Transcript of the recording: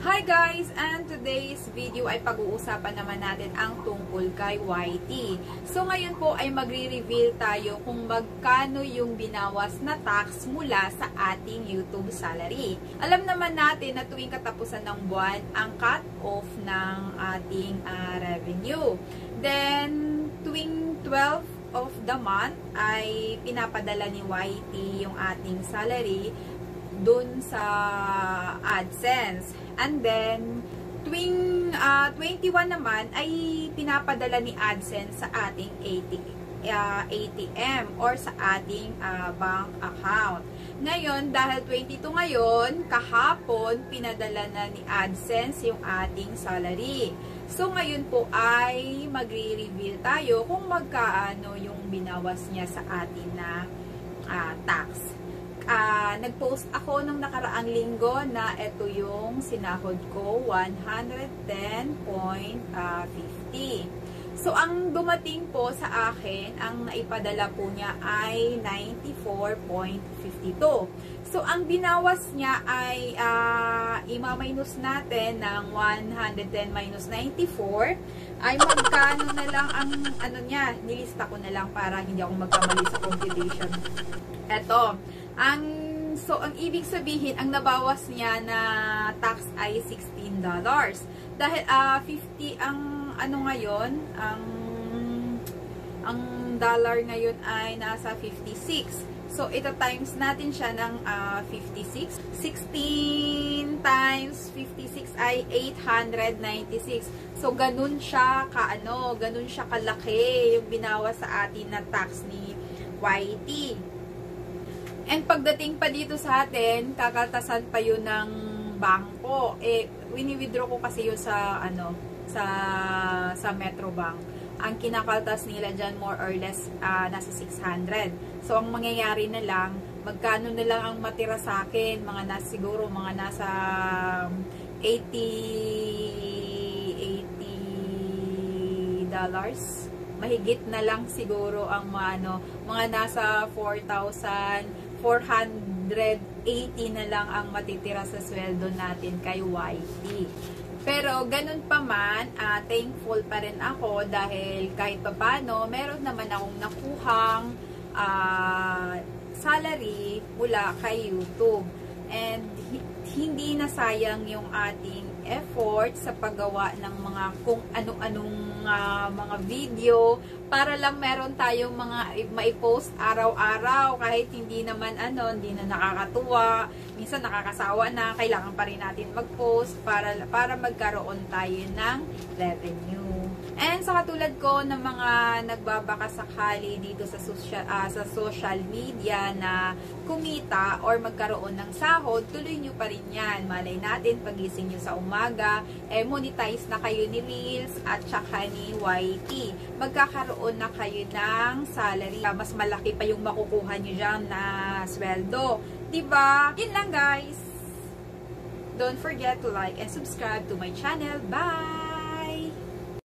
Hi guys! And today's video ay pag-uusapan naman natin ang tungkol kay YT. So ngayon po ay magre-reveal tayo kung magkano yung binawas na tax mula sa ating YouTube salary. Alam naman natin na tuwing katapusan ng buwan ang cut-off ng ating revenue. Then tuwing 12 of the month ay pinapadala ni YT yung ating salary dun sa AdSense. And then, tuwing 21 naman ay pinapadala ni AdSense sa ating ATM or sa ating bank account. Ngayon, dahil 22 ngayon, kahapon, pinadala na ni AdSense yung ating salary. So, ngayon po ay magre-reveal tayo kung magkaano yung binawas niya sa atin na tax. Nag-post ako nung nakaraang linggo na ito yung sinahod ko, 110.50. So, ang dumating po sa akin, ang naipadala po niya ay 94.52. So, ang binawas niya ay ima-minus natin ng 110 minus 94 ay magkano na lang ang ano niya, nilista ko na lang para hindi ako magkamali sa computation. Ito. So, ang ibig sabihin, ang nabawas niya na tax ay $16. Dahil 50 ang ano ngayon, ang dollar ngayon ay nasa 56. So, ito times natin siya ng 56. 16 times 56 ay 896. So, ganun siya ganun siya kalaki yung binawas sa atin na tax ni YT. And pagdating pa dito sa atin, kakaltasan pa yun ng bangko. Wini-withdraw ko kasi yun sa, sa Metro Bank. Ang kinakaltas nila dyan, more or less, nasa 600. So, ang mangyayari na lang, magkano na lang ang matira sa akin? Siguro, mga nasa $80 mahigit na lang siguro ang mga nasa 4,480 na lang ang matitira sa sweldo natin kay YT. Pero ganun pa man, thankful pa rin ako dahil kahit papano, meron naman akong nakuhang salary mula kay YouTube. And hindi nasayang yung ating effort sa paggawa ng mga kung ano-anong mga video para lang meron tayong mga maipost araw-araw kahit hindi naman hindi na nakakatuwa, minsan nakakasawa na, kailangan pa rin natin mag-post para magkaroon tayo ng revenue. And sa katulad ko ng mga nagbabaka sakali dito sa social media na kumita or magkaroon ng sahod, tuloy nyo pa rin yan. Malay natin, pagising nyo sa umaga, monetize na kayo ni Reels at saka ni YT. Magkakaroon na kayo ng salary. Mas malaki pa yung makukuha nyo dyan na sweldo. Diba? Yun lang guys! Don't forget to like and subscribe to my channel. Bye!